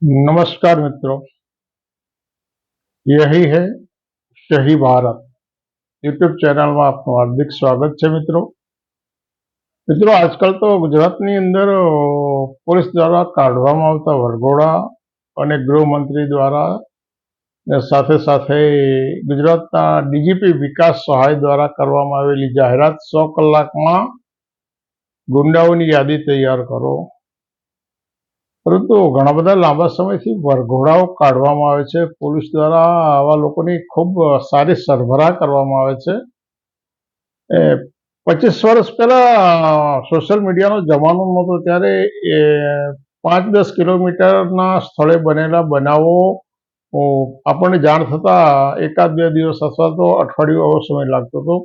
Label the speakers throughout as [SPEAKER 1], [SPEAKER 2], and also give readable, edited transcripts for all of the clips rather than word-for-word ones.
[SPEAKER 1] नमस्कार मित्रों, यही है सही भारत यूट्यूब चैनल में आपનું હાર્દિક સ્વાગત છે। મિત્રો આજકાલ તો ગુજરાતની અંદર પોલીસ દ્વારા કાઢવામાં આવતા વરઘોડા અને ગૃહમંત્રી દ્વારા સાથે સાથે ગુજરાતના ડીજીપી વિકાસ સહાય દ્વારા કરવામાં આવેલી જાહેરાત 100 કલાકમાં ગુંડાઓની યાદી તૈયાર કરો, પરંતુ ઘણા બધા લાંબા સમયથી વરઘોડાઓ કાઢવામાં આવે છે। પોલીસ દ્વારા આવા લોકોની ખૂબ સારી સરભરા કરવામાં આવે છે। 25 વર્ષ પહેલા સોશિયલ મીડિયાનો જમાનો નહોતો ત્યારે 5-10 કિલોમીટરના સ્થળે બનેલા બનાવો આપણને જાણ થતા એકાદ બે દિવસ અથવા તો અઠવાડિયું એવો સમય લાગતો હતો।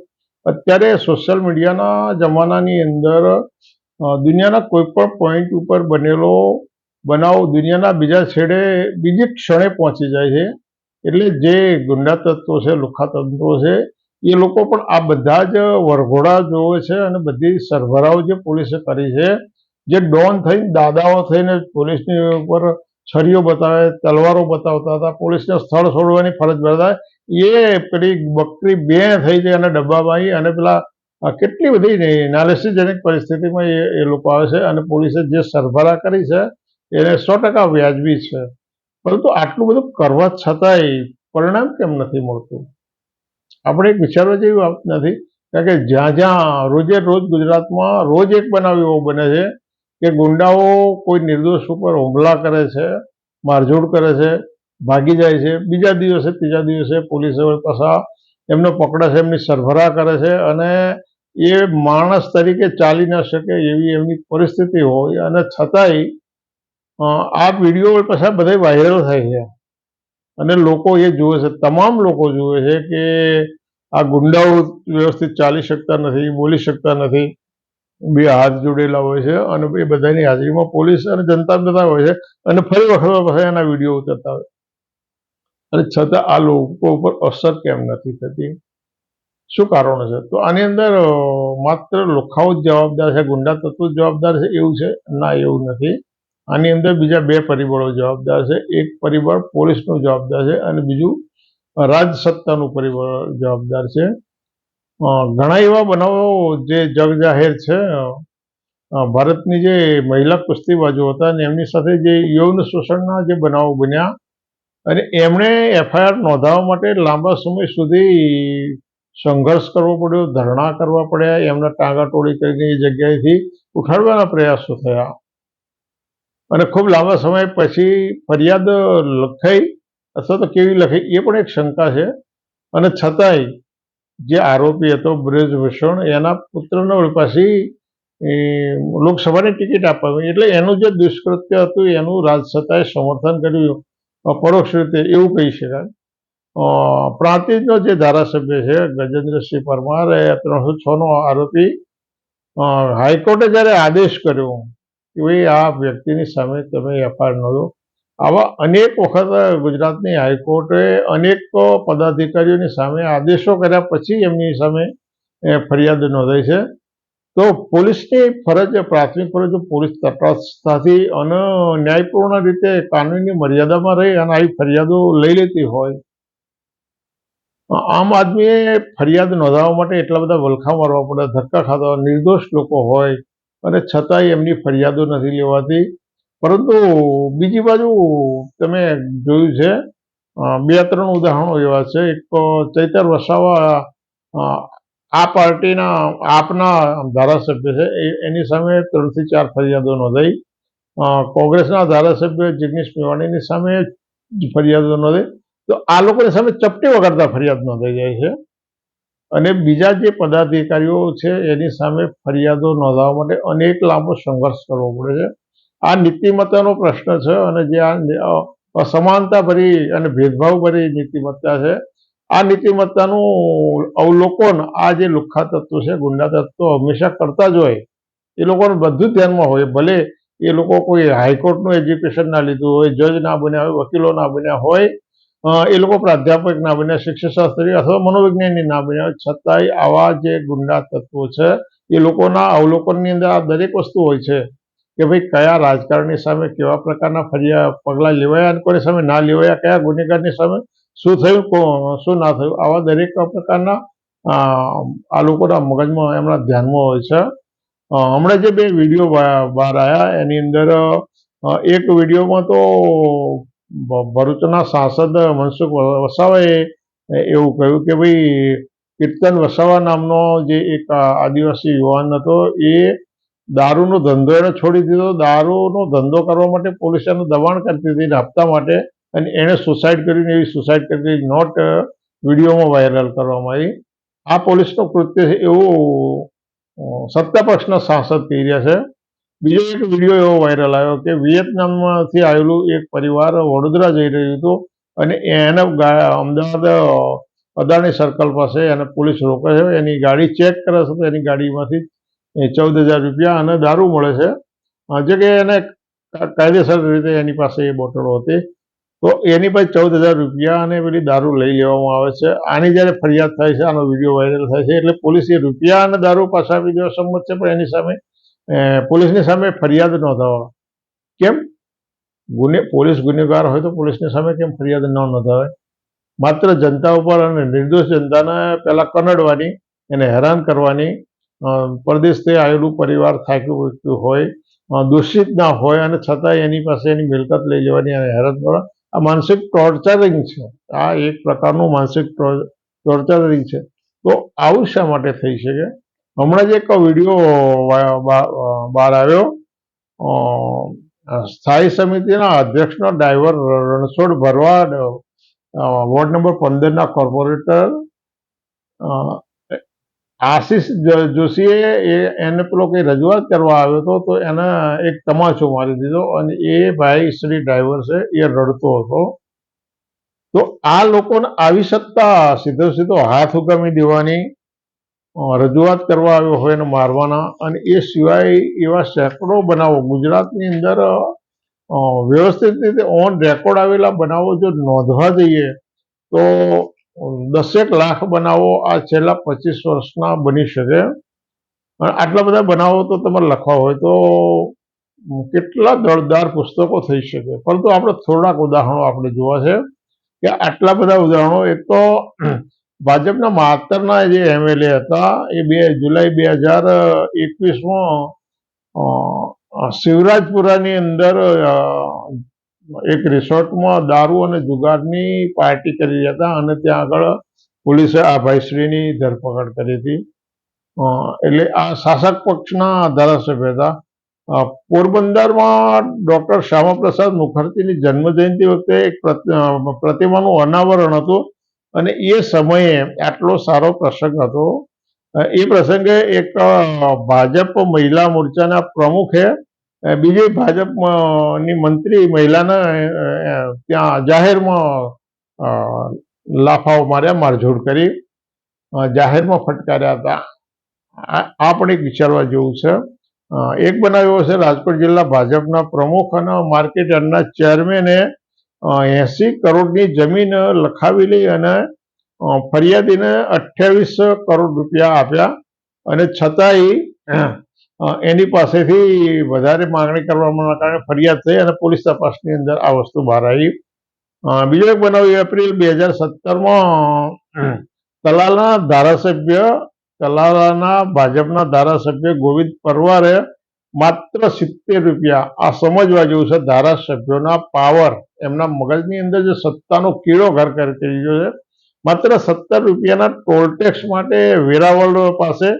[SPEAKER 1] અત્યારે સોશિયલ મીડિયાના જમાનાની અંદર દુનિયાના કોઈ પણ પોઈન્ટ ઉપર બનેલો બનાવ દુનિયાના બીજા છેડે બીજી ક્ષણે પહોંચી જાય છે। એટલે જે ગુંડા તત્વો છે, લુખ્ખા તત્વો છે, એ લોકો પણ આ બધા જ વરઘોડા જોવે છે અને બધી સરભરાઓ જે પોલીસે કરી છે, જે ડોન થઈને દાદાઓ થઈને પોલીસની ઉપર છરીઓ બતાવે, તલવારો બતાવતા હતા, પોલીસને સ્થળ છોડવાની ફરજ બતાવે, એ પેલી બકરી બે થઈ જાય અને ડબ્બામાં અને પેલા કેટલી બધી નાલિશજનક પરિસ્થિતિમાં એ લોકો આવે છે અને પોલીસે જે સરભરા કરી છે એને 100% વ્યાજબી છે। પરંતુ આટલું બધું કરવા છતાંય પરિણામ કેમ નથી મળતું? આપણે એક વિચારવા જેવી વાત નથી, કારણ કે જ્યાં જ્યાં રોજે રોજ ગુજરાતમાં રોજ એક બનાવ એવો બને છે કે ગુંડાઓ કોઈ નિર્દોષ ઉપર હુમલા કરે છે, મારઝૂડ કરે છે, ભાગી જાય છે, બીજા દિવસે ત્રીજા દિવસે પોલીસે પાછા એમને પકડે છે, એમની સરભરા કરે છે અને એ માણસ તરીકે ચાલી ન શકે એવી એમની પરિસ્થિતિ હોય અને છતાંય આ વિડીયો પાછા બધા વાયરલ થાય છે અને લોકો એ જુએ છે, તમામ લોકો જુએ છે કે આ ગુંડાઓ વ્યવસ્થિત ચાલી શકતા નથી, બોલી શકતા નથી, બે હાથ જોડેલા હોય છે અને એ બધાની હાજરીમાં પોલીસ અને જનતા બધા હોય છે અને ફરી વખત પાછા એના વિડીયો ઉતરતા હોય અને છતાં આ લોકો ઉપર અસર કેમ નથી થતી? શું કારણો છે? તો આની અંદર માત્ર લુખ્ખાઓ જ જવાબદાર છે, ગુંડા તત્વો જ જવાબદાર છે એવું છે? ના, એવું નથી। આની અંદર બીજા બે પરિબળો જવાબદાર છે। એક પરિબળ પોલીસનું જવાબદાર છે અને બીજું રાજસત્તાનું પરિબળ જવાબદાર છે। ઘણા એવા બનાવો જે જગજાહેર છે। ભારતની જે મહિલા કુસ્તીબાજો હતા અને એમની સાથે જે યૌન શોષણના જે બનાવો બન્યા અને એમણે એફઆઈઆર નોંધાવવા માટે લાંબા સમય સુધી સંઘર્ષ કરવો પડ્યો, ધરણા કરવા પડ્યા, એમને ટાંગાટોળી કરીને એ જગ્યાએથી ઉઠાડવાના પ્રયાસો થયા અને ખૂબ લાંબા સમય પછી ફરિયાદ લખાઈ અથવા તો કેવી લખાઈ એ પણ એક શંકા છે અને છતાંય જે આરોપી હતો બ્રિજભૂષણ, એના પુત્રને પાછી લોકસભાની ટિકિટ આપવામાં, એટલે એનું જે દુષ્કૃત્ય હતું એનું રાજસત્તાએ સમર્થન કર્યું પરોક્ષ રીતે એવું કહી શકાય। પ્રાંતિજનો જે ધારાસભ્ય છે ગજેન્દ્રસિંહ પરમાર, એ 306નો આરોપી, હાઈકોર્ટે જ્યારે આદેશ કર્યો કે ભાઈ આ વ્યક્તિની સામે તમે એફઆઈઆર નોંધો, આવા અનેક વખત ગુજરાતની હાઈકોર્ટે અનેક પદાધિકારીઓની સામે આદેશો કર્યા પછી એમની સામે ફરિયાદ નોંધાઈ છે। તો પોલીસની ફરજ, પ્રાથમિક ફરજ પોલીસ તટસ્થતાથી અને ન્યાયપૂર્ણ રીતે કાનૂની મર્યાદામાં રહી અને આવી ફરિયાદો લઈ લેતી હોય, આમ આદમીએ ફરિયાદ નોંધાવવા માટે એટલા બધા વલખા મારવા પડે, ધક્કા ખાતા, નિર્દોષ લોકો હોય અને છતાંય એમની ફરિયાદો નથી લેવાતી। પરંતુ બીજી બાજુ તમે જોયું છે, 2-3 ઉદાહરણો એવા છે। એક ચૈતર વસાવા આ પાર્ટીના આપના ધારાસભ્ય છે, એની સામે 3 થી 4 ફરિયાદો નોંધાઈ। કોંગ્રેસના ધારાસભ્ય જિગ્નેશ મેવાણીની સામે ફરિયાદો નોંધાઈ। તો આ લોકોની સામે ચપટી વગાડતા ફરિયાદ નોંધાઈ જાય છે અને બીજા જે પદાધિકારીઓ છે એની સામે ફરિયાદો નોંધાવવા માટે અનેક લાંબો સંઘર્ષ કરવો પડે છે। આ નીતિમત્તાનો પ્રશ્ન છે અને જે આ અસમાનતા ભરી અને ભેદભાવ ભરી નીતિમત્તા છે, આ નીતિમત્તાનું અવલોકન આ જે લુખ્ખા તત્વો છે, ગુંડા તત્વો હંમેશા કરતા જ હોય। એ લોકોને બધું ધ્યાનમાં હોય, ભલે એ લોકો કોઈ હાઈકોર્ટનું એજ્યુકેશન ના લીધું હોય, જજ ના બન્યા હોય, વકીલો ના બન્યા હોય, એ લોકો પ્રાધ્યાપક ના બન્યા, શિક્ષાશાસ્ત્રી અથવા મનોવિજ્ઞાની ના બન્યા હોય, છતાંય આવા જે ગુંડા તત્વો છે એ લોકોના અવલોકનની અંદર આ દરેક વસ્તુ હોય છે કે ભાઈ કયા રાજકારણી સામે કેવા પ્રકારના પગલાં લેવાયા અને કોની સામે ના લેવાયા, કયા ગુનેગારની સામે શું થયું, શું ના થયું, આવા દરેક પ્રકારના આ લોકોના મગજમાં એમના ધ્યાનમાં હોય છે. હમણાં જે 2 વિડીયો બહાર આવ્યા એની અંદર એક વિડીયોમાં તો ભરૂચના સાંસદ મનસુખ વસાવાએ એવું કહ્યું કે ભાઈ કીર્તન વસાવા નામનો જે એક આદિવાસી યુવાન હતો એ દારૂનો ધંધો એને છોડી દીધો. દારૂનો ધંધો કરવા માટે પોલીસ એનું દબાણ કરતી હતી હપ્તા માટે, અને એણે સુસાઇડ કર્યું. એવી સુસાઇડ કરી નોટ વિડીયોમાં વાયરલ કરવામાં આવી. આ પોલીસનું કૃત્ય છે એવું સત્તાપક્ષના સાંસદ કહી રહ્યા છે. બીજો એક વિડીયો એવો વાયરલ આવ્યો કે વિયેતનામમાંથી આવેલું એક પરિવાર વડોદરા જઈ રહ્યું હતું અને એને અમદાવાદ અદાણી સર્કલ પાસે એને પોલીસ રોકે છે. એની ગાડી ચેક કરે છે તો એની ગાડીમાંથી 14,000 રૂપિયા અને દારૂ મળે છે, જે કે એને કાયદેસર રીતે એની પાસે એ બોટલો હતી. તો એની પાસે 14,000 રૂપિયા અને પેલી દારૂ લઈ લેવામાં આવે છે. આની જ્યારે ફરિયાદ થાય છે, આનો વિડીયો વાયરલ થાય છે, એટલે પોલીસે રૂપિયા અને દારૂ પાછા આપી દેવા સંમત છે, પણ એની સામે પોલીસની સામે ફરિયાદ નોંધાવે. કેમ? પોલીસ ગુનેગાર હોય તો પોલીસની સામે કેમ ફરિયાદ ન નોંધાવે? માત્ર જનતા ઉપર અને નિર્દોષ જનતાને પહેલાં કનડવાની, એને હેરાન કરવાની, પરદેશથી આવેલું પરિવાર થાક્યું હોય, દૂષિત ના હોય અને છતાં એની પાસે એની મિલકત લઈ લેવાની અને હેરાન કરવા, આ માનસિક ટોર્ચરિંગ છે. આ એક પ્રકારનું માનસિક ટોર્ચરિંગ છે. તો આવું શા માટે થઈ શકે? હમણાં જ એક વિડીયો બહાર આવ્યો, સ્થાયી સમિતિના અધ્યક્ષનો ડ્રાઈવર રણછોડ ભરવાડ, વોર્ડ નંબર 15ના કોર્પોરેટર આશીષ જોશીએ એને પેલો કંઈ રજૂઆત કરવા આવ્યો હતો, તો એને એક તમાચો મારી દીધો અને એ ભાઈ શ્રી ડ્રાઈવર છે એ રડતો હતો. તો આ લોકોને આવી સત્તા સીધો હાથ ઉગામી દેવાની, રજૂઆત કરવા આવ્યો હોય એને મારવાના, અને એ સિવાય એવા સેંકડો બનાવો ગુજરાતની અંદર વ્યવસ્થિત રીતે ઓન રેકોર્ડ આવેલા બનાવો જો નોંધવા જઈએ તો 10 લાખ બનાવો આ છેલ્લા 25 વર્ષના બની શકે. આટલા બધા બનાવો તો તમારે લખવા હોય તો કેટલા દળદાર પુસ્તકો થઈ શકે. પરંતુ આપણે થોડાક ઉદાહરણો આપણે જોવા છે કે આટલા બધા ઉદાહરણો. એક તો ભાજપના માતરના જે MLA હતા એ જુલાઈ 2021માં શિવરાજપુરાની અંદર એક રિસોર્ટમાં દારૂ અને જુગારની પાર્ટી કરી રહ્યા હતા અને ત્યાં આગળ પોલીસે આ ભાઈશ્રીની ધરપકડ કરી હતી. એટલે આ શાસક પક્ષના ધારાસભ્ય હતા. પોરબંદરમાં ડૉક્ટર શ્યામાપ્રસાદ મુખર્જીની જન્મજયંતિ વખતે એક પ્રતિમાનું અનાવરણ હતું અને એ સમયે આટલો સારો પ્રસંગ હતો. એ પ્રસંગે એક ભાજપ મહિલા મોરચાના પ્રમુખે બીજી ભાજપની મંત્રી મહિલાને ત્યાં જાહેરમાં લાફાઓ માર્યા, મારઝૂડ કરી, જાહેરમાં ફટકાર્યા હતા. આ પણ એક વિચારવા જેવું છે. એક બનાવ એવો છે, રાજકોટ જિલ્લા ભાજપના પ્રમુખ અને માર્કેટ યાર્ડના ચેરમેને 80 કરોડની જમીન લખાવી લઈ અને ફરિયાદીને 28 કરોડ રૂપિયા આપ્યા અને છતાંય એની પાસેથી વધારે માંગણી કરવાના કારણે ફરિયાદ થઈ અને પોલીસ તપાસની અંદર આ વસ્તુ બહાર આવી. બીજો એક બનાવ એપ્રિલ 2017માં તલાલાના ભાજપના ધારાસભ્ય ગોવિંદ પરવારે માત્ર 70 રૂપિયા, આ સમજવા જેવું છે ધારાસભ્યોના પાવર, એમના મગજની અંદર જે સત્તાનો કીડો ઘર કરી ગયો છે. માત્ર 70 રૂપિયાના ટોલટેક્સ માટે વેરાવળ પાસે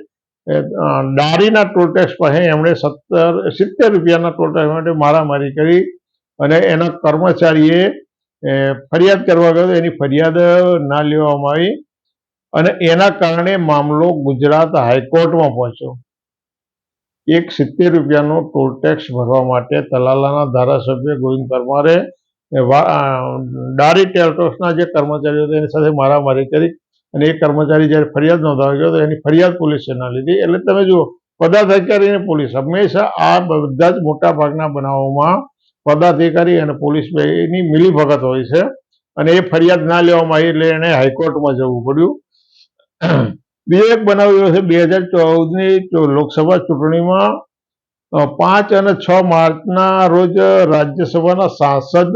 [SPEAKER 1] ડારીના ટોલટેક્સ પાસે એમણે 70 રૂપિયાના ટોલટેક્સ માટે મારામારી કરી અને એના કર્મચારીએ ફરિયાદ કરવા ગયો, એની ફરિયાદ ના લેવામાં આવી અને એના કારણે મામલો ગુજરાત હાઈકોર્ટમાં પહોંચ્યો. એક 70 રૂપિયાનો ટોલટેક્સ ભરવા માટે તલાલાના ધારાસભ્ય ગોવિંદ પરમારે ડારી ટેલટોસના જે કર્મચારીઓ હતા એની સાથે મારામારી કરી અને એ કર્મચારી જ્યારે ફરિયાદ નોંધાવા ગયો તો એની ફરિયાદ પોલીસે ના લીધી. એટલે તમે જુઓ, પદાધિકારી અને પોલીસ હંમેશા આ બધા જ મોટા ભાગના બનાવોમાં પદાધિકારી અને પોલીસ બેની મિલીભગત હોય છે અને એ ફરિયાદ ના લેવામાં આવી એટલે એને હાઈકોર્ટમાં જવું પડ્યું. બીજો એક બનાવ એવો છે, 2014ની લોકસભા ચૂંટણીમાં 5 અને 6 માર્ચના રોજ રાજ્યસભાના સાંસદ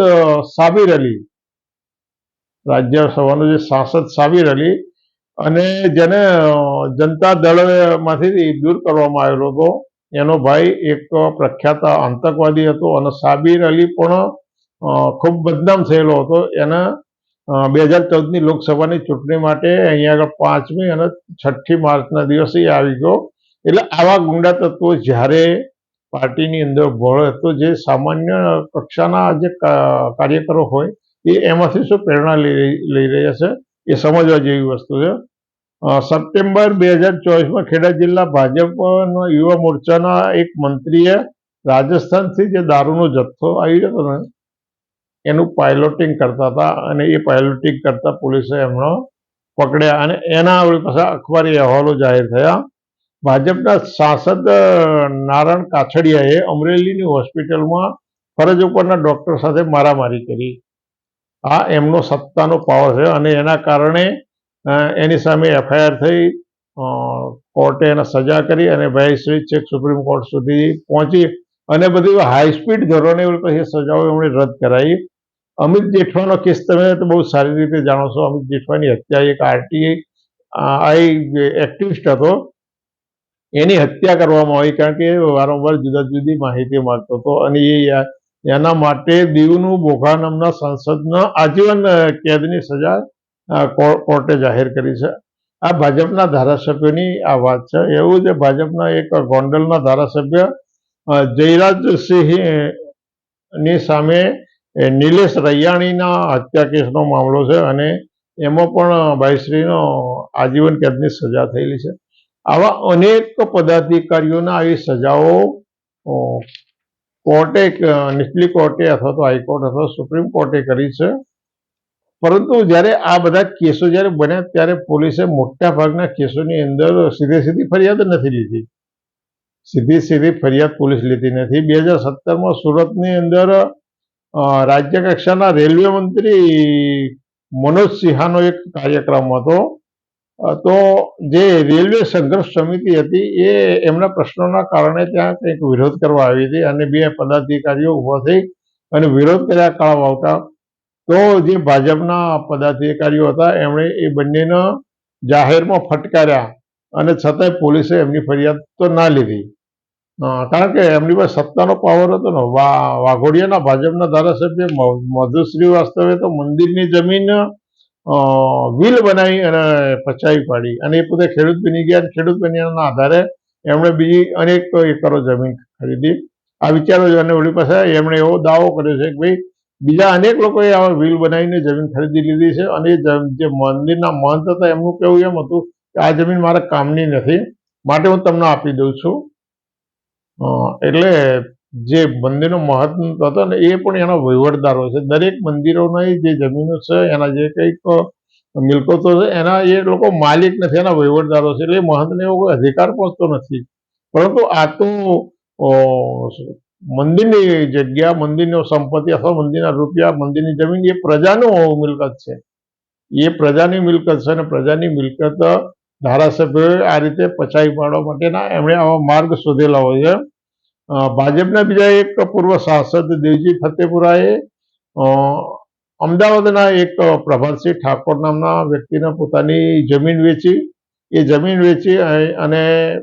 [SPEAKER 1] સાબિર અલી, રાજ્યસભાનો જે સાંસદ સાબિર અલી અને જેને જનતા દળમાંથી દૂર કરવામાં આવેલો હતો, એનો ભાઈ એક પ્રખ્યાત આતંકવાદી હતો અને સાબિર અલી પણ ખૂબ બદનામ થયેલો હતો. એને 2014ની લોકસભાની ચૂંટણી માટે અહીંયા આગળ 5મી અને 6ઠી માર્ચના દિવસે આવી ગયો. એટલે આવા ગુંડા તત્વો જ્યારે પાર્ટીની અંદર ભળે તો જે સામાન્ય કક્ષાના જે કાર્યકરો હોય એ એમાંથી શું પ્રેરણા લઈ રહ્યા છે એ સમજવા જેવી વસ્તુ છે. સપ્ટેમ્બર 2024માં ખેડા જિલ્લા ભાજપના યુવા મોરચાના એક મંત્રીએ રાજસ્થાનથી જે દારૂનો જથ્થો આવી રહ્યો હતો ને એનું પાયલોટિંગ કરતા હતા અને એ પાયલોટિંગ કરતા પોલીસે એમનો પકડ્યા અને એના પાછા અખબારી અહેવાલો જાહેર થયા. ભાજપના સાંસદ નારણ કાછડિયાએ અમરેલીની હોસ્પિટલમાં ફરજ ઉપરના ડોક્ટર સાથે મારામારી કરી. આ એમનો સત્તાનો પાવર છે અને એના કારણે એની સામે એફઆઈઆર થઈ, કોર્ટે એને સજા કરી અને ભાઈ છેક સુપ્રીમ કોર્ટ સુધી પહોંચી અને બધી હાઈ સ્પીડ ધોરણે પછી સજાઓ એમણે રદ કરાવી. અમિત જેઠવાનો કેસ તમે તો બહુ સારી રીતે જાણો છો. અમિત જેઠવાની હત્યા એક આરટીઆઈ એક્ટિવિસ્ટ હતો, એની હત્યા કરવામાં આવી કારણ કે વારંવાર જુદા જુદી માહિતી માંગતો હતો અને એના માટે દીવનું બોઘા નામના સાંસદને આજીવન કેદની સજા કોર્ટે જાહેર કરી છે. આ ભાજપના ધારાસભ્યોની આ વાત છે. એવું છે ભાજપના એક ગોંડલના ધારાસભ્ય જયરાજસિંહની સામે નિલેશ રૈયાણીના હત્યા કેસનો મામલો છે અને એમાં પણ ભાઈશ્રીનો આજીવન કેદની સજા થયેલી છે. આવા અનેક પદાધિકારીઓના આવી સજાઓ કોર્ટે, નીચલી કોર્ટે અથવા તો હાઈકોર્ટ અથવા સુપ્રીમ કોર્ટે કરી છે. પરંતુ જ્યારે આ બધા કેસો જ્યારે બન્યા ત્યારે પોલીસે મોટા ભાગના કેસોની અંદર સીધી ફરિયાદ નથી લીધી. સીધી ફરિયાદ પોલીસ લીધી નથી. 2017માં સુરતની અંદર રાજ્ય કક્ષાના રેલવે મંત્રી મનોજ સિંહાનો એક કાર્યક્રમ હતો. તો જે રેલવે સંઘર્ષ સમિતિ હતી એ એમના પ્રશ્નોના કારણે ત્યાં કંઈક વિરોધ કરવા આવી હતી અને 2 પદાધિકારીઓ ઊભા થઈ અને વિરોધ કર્યા કાળા વાવટા. તો જે ભાજપના પદાધિકારીઓ હતા એમણે એ બંનેને જાહેરમાં ફટકાર્યા અને છતાંય પોલીસે એમની ફરિયાદ તો ના લીધી કારણ કે એમની પાસે સત્તાનો પાવર હતો ને. વાઘોડિયાના ભાજપના ધારાસભ્ય મધુ શ્રીવાસ્તવે તો મંદિરની જમીન વ્હીલ બનાવી અને પચાવી પાડી અને એ પોતે ખેડૂત બની ગયા. ખેડૂત બન્યાના આધારે એમણે બીજી અનેક એકરો જમીન ખરીદી. આ વિચારો અને ઓલી પાસે એમણે એવો દાવો કર્યો છે કે ભાઈ બીજા અનેક લોકોએ આવા વ્હીલ બનાવીને જમીન ખરીદી લીધી છે અને જે મંદિરના મહંત હતા એમનું કહેવું એમ હતું કે આ જમીન મારા કામની નથી માટે હું તમને આપી દઉં છું. એટલે જે મંદિરનો મહંત હતો ને એ પણ એના વહીવટદારો છે. દરેક મંદિરોની જે જમીનો છે એના જે કંઈક મિલકતો છે એના એ લોકો માલિક નથી, એના વહીવટદારો છે. એટલે મહંતને એવો કોઈ અધિકાર પહોંચતો નથી. પરંતુ આ તો મંદિરની જગ્યા, મંદિરની સંપત્તિ અથવા મંદિરના રૂપિયા, મંદિરની જમીન એ પ્રજાનું મિલકત છે. એ પ્રજાની મિલકત છે અને પ્રજાની મિલકત ધારાસભ્યોએ આ રીતે પચાવી પાડવા માટેના એમણે આવા માર્ગ શોધેલા હોય છે. ભાજપના બીજા એક પૂર્વ સાંસદ દેવજી ફતેપુરાએ અમદાવાદના એક પ્રભાતસિંહ ઠાકોર નામના વ્યક્તિને પોતાની જમીન વેચી. એ જમીન વેચી અને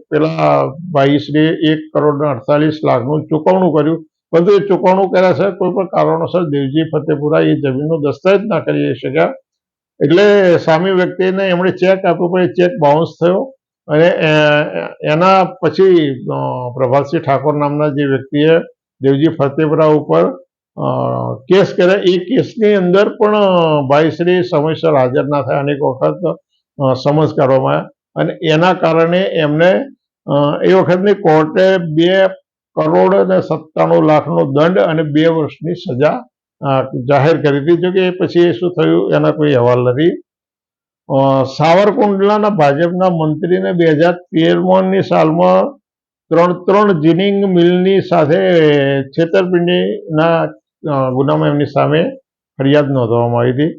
[SPEAKER 1] પેલા ભાઈશ્રીએ 1,48,00,000નું ચૂકવણું કર્યું. પરંતુ એ ચૂકવણું કર્યા છે કોઈ પણ કારણોસર દેવજી ફતેપુરા એ જમીનનો દસ્તાવેજ ના કરી શક્યા. એટલે સામે વ્યક્તિને એમણે ચેક આપ્યો પણ એ ચેક બાઉન્સ થયો અને એના પછી પ્રભાતસિંહ ઠાકોર નામના જે વ્યક્તિએ દેવજી ફતેપુરા ઉપર કેસ કર્યા. એ કેસની અંદર પણ ભાઈશ્રી સમયસર હાજર ના થયા. અનેક વખત સમન્સ કરવામાં આવ્યા અને એના કારણે એમને એ વખતની કોર્ટે 2,97,00,000નો દંડ અને 2 વર્ષની સજા જાહેર કરી હતી. જોકે એ પછી શું થયું એના કોઈ અહેવાલ નથી. સાવરકુંડલાના ભાજપના મંત્રીને 2013ની સાલમાં 3 જીનિંગ મિલની સાથે છેતરપિંડીના ગુનામાં એમની સામે ફરિયાદ નોંધવામાં આવી હતી.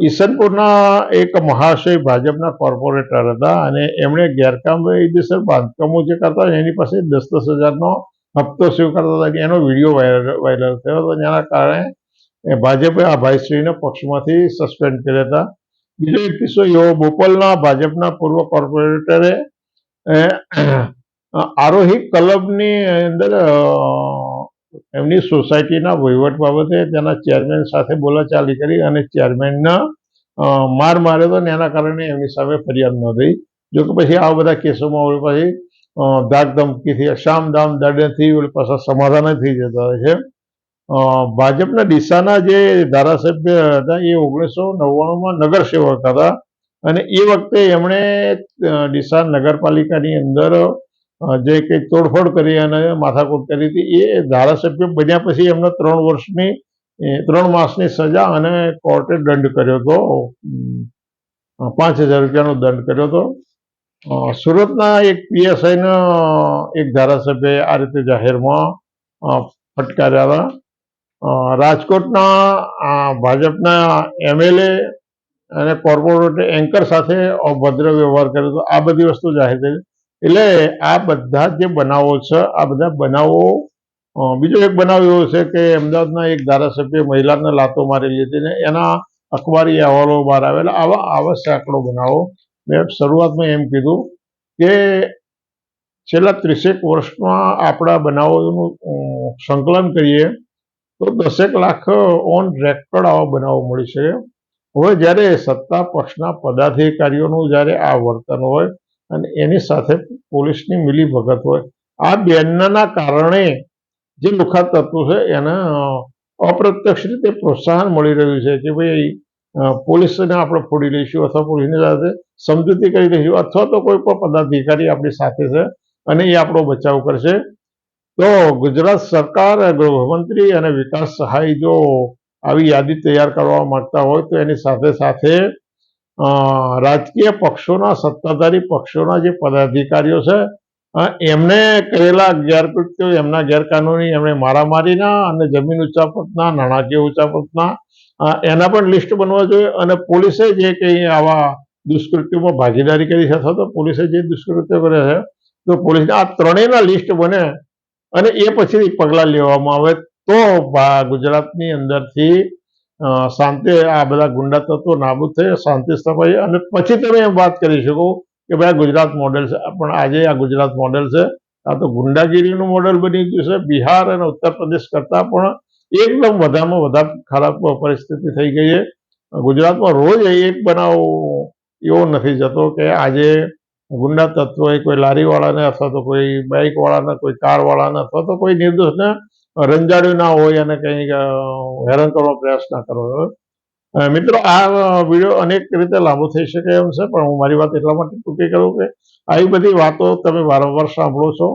[SPEAKER 1] ઈસનપુરના એક મહાશય ભાજપના કોર્પોરેટર હતા અને એમણે ગેરકાયદેસર બાંધકામો જે કરતા હોય એની પાસે 10,000નો હપ્તો સ્વીકારતા હતા, એનો વિડીયો વાયરલ થયો હતો, જેના કારણે ભાજપે આ ભાઈશ્રીને પક્ષમાંથી સસ્પેન્ડ કર્યા હતા. બીજો એક કિસ્સો એવો, બોપલના ભાજપના પૂર્વ કોર્પોરેટરે આરોહી ક્લબની અંદર એમની સોસાયટીના વહીવટ બાબતે તેના ચેરમેન સાથે બોલાચાલી કરી અને ચેરમેનને માર માર્યો હતો, એના કારણે એમની સામે ફરિયાદ નોંધાઈ. જો કે પછી આ બધા કેસોમાં વળી પછી ધાક ધમકીથી, શામ દામ દંડથી વળી પાછા સમાધાન થઈ જતા હોય છે. ભાજપના ડીસાના જે ધારાસભ્ય હતા એ 1999માં નગરસેવક હતા અને એ વખતે એમણે ડીસા નગરપાલિકાની અંદર જે કંઈ તોડફોડ કરી અને માથાકૂટ કરી હતી, એ ધારાસભ્ય બન્યા પછી એમને 3 માસની સજા અને કોર્ટે દંડ કર્યો હતો, 5,000 રૂપિયાનો દંડ કર્યો હતો. સુરતના એક પીએસઆઈને એક ધારાસભ્યએ આ રીતે જાહેરમાં ફટકાર્યા હતા. રાજકોટના ભાજપના એમએલએ અને કોર્પોરેટર એન્કર સાથે અભદ્ર વ્યવહાર કર્યો હતો. આ બધી વસ્તુ જાહેર થઈ. એટલે આ બધા જે બનાવો છે, આ બધા બનાવો, બીજો એક બનાવ એવો છે કે અમદાવાદના એક ધારાસભ્ય મહિલાને લાતો મારેલી હતી ને એના અખબારી અહેવાલો બહાર આવેલા. આવા સેંકડો બનાવો. મેં શરૂઆતમાં એમ કીધું કે છેલ્લા 30 વર્ષમાં આપણા બનાવોનું સંકલન કરીએ તો 10 લાખ ઓન રેકોર્ડ આવા બનાવો મળી શકે. હવે જ્યારે સત્તા પક્ષના પદાધિકારીઓનું જ્યારે આ વર્તન હોય અને એની સાથે પોલીસની મિલીભગત હોય, આ બેનના કારણે જે લુખ્ખા તત્વો છે એને અપ્રત્યક્ષ રીતે પ્રોત્સાહન મળી રહ્યું છે કે ભાઈ પોલીસને આપણે ફોડી લઈશું અથવા પોલીસની સાથે સમજૂતી કરી લઈશું અથવા તો કોઈ પણ પદાધિકારી આપણી સાથે છે અને એ આપણો બચાવ કરશે. તો ગુજરાત સરકાર, ગૃહમંત્રી અને વિકાસ સહાય જો આવી યાદી તૈયાર કરવા માંગતા હોય તો એની સાથે સાથે રાજકીય પક્ષોના, સત્તાધારી પક્ષોના જે પદાધિકારીઓ છે એમને કરેલા ગેરકૃત્યો, એમના ગેરકાનૂની, એમણે મારામારીના અને જમીન ઉચાપતના, નાણાકીય ઉચાપતના, એના પણ લિસ્ટ બનવા જોઈએ. અને પોલીસે જે કંઈ આવા દુષ્કૃત્યોમાં ભાગીદારી કરી છે અથવા તો પોલીસે જે દુષ્કૃત્યો કર્યા છે તો પોલીસને આ ત્રણેયના લિસ્ટ બને અને એ પછી પગલાં લેવામાં આવે તો ગુજરાતની અંદરથી શાંતિ, આ બધા ગુંડા તત્વો નાબૂદ થઈ, શાંતિ સ્થપાઈ અને પછી તમે એમ વાત કરી શકો કે ભાઈ ગુજરાત મોડેલ છે. પણ આજે આ ગુજરાત મોડેલ છે, આ તો ગુંડાગીરીનું મોડેલ બની ગયું છે. બિહાર અને ઉત્તર પ્રદેશ કરતાં પણ એકદમ વધારેમાં વધારે ખરાબ પરિસ્થિતિ થઈ ગઈ છે. ગુજરાતમાં રોજ એક બનાવ એવો નથી જતો કે આજે ગુંડા તત્વોએ કોઈ લારીવાળાને અથવા તો કોઈ બાઇકવાળાને, કોઈ કારવાળાને અથવા તો કોઈ નિર્દોષને રંજાડ્યું ના હોય અને કંઈક હેરાન કરવાનો પ્રયાસ ના કરવો. મિત્રો, આ વિડીયો અનેક રીતે લાંબો થઈ શકે એમ છે, પણ હું મારી વાત એટલા માટે ટૂંકી કરું કે આવી બધી વાતો તમે વારંવાર સાંભળો છો,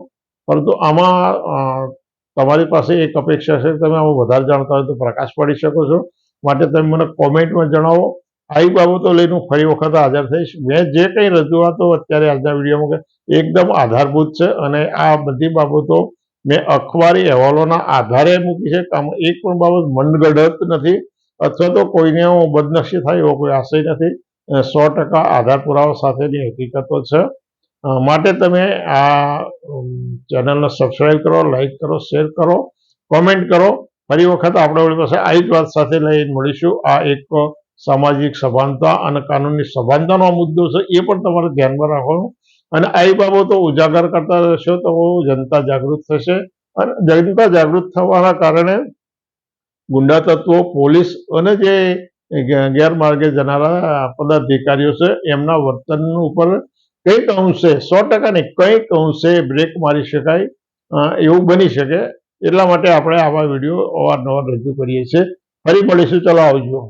[SPEAKER 1] પરંતુ આમાં તમારી પાસે એક અપેક્ષા છે, તમે આમાં વધારે જાણતા હોય તો પ્રકાશ પાડી શકો છો. માટે તમે મને કોમેન્ટમાં જણાવો. આવી બાબતો લઈને હું ફરી વખત હાજર થઈશ. મેં જે કંઈ રજૂઆતો અત્યારે આજના વિડીયોમાં એકદમ આધારભૂત છે અને આ બધી બાબતો મેં અખબારી અહેવાલોના આધારે મૂકી છે. એક પણ બાબત મનગઢંત નથી અથવા તો કોઈને હું બદનક્ષી થાય એવો કોઈ આશય નથી. 100% આધાર પુરાવા સાથેની હકીકતો છે. માટે તમે આ ચેનલને સબસ્ક્રાઈબ કરો, લાઈક કરો, શેર કરો, કોમેન્ટ કરો. ફરી વખત આપણે ઓળી પાસે આવી જ વાત સાથે લઈને મળીશું. આ એક સામાજિક સભાનતા અને કાનૂની સભાનતાનો મુદ્દો છે, એ પણ તમારે ધ્યાનમાં રાખવાનું. અને આવી બાબતો ઉજાગર કરતા રહેશો તો જનતા જાગૃત થશે અને જનતા જાગૃત થવાના કારણે ગુંડા તત્વો, પોલીસ અને જે ગેરમાર્ગે જનારા પદાધિકારીઓ છે એમના વર્તન ઉપર કંઈક અંશે, 100% નહીં, કંઈક અંશે બ્રેક મારી શકાય એવું બની શકે. એટલા માટે આપણે આવા વિડીયો અવારનવાર રજૂ કરીએ છીએ. ફરી મળીશું. ચલો, આવજો.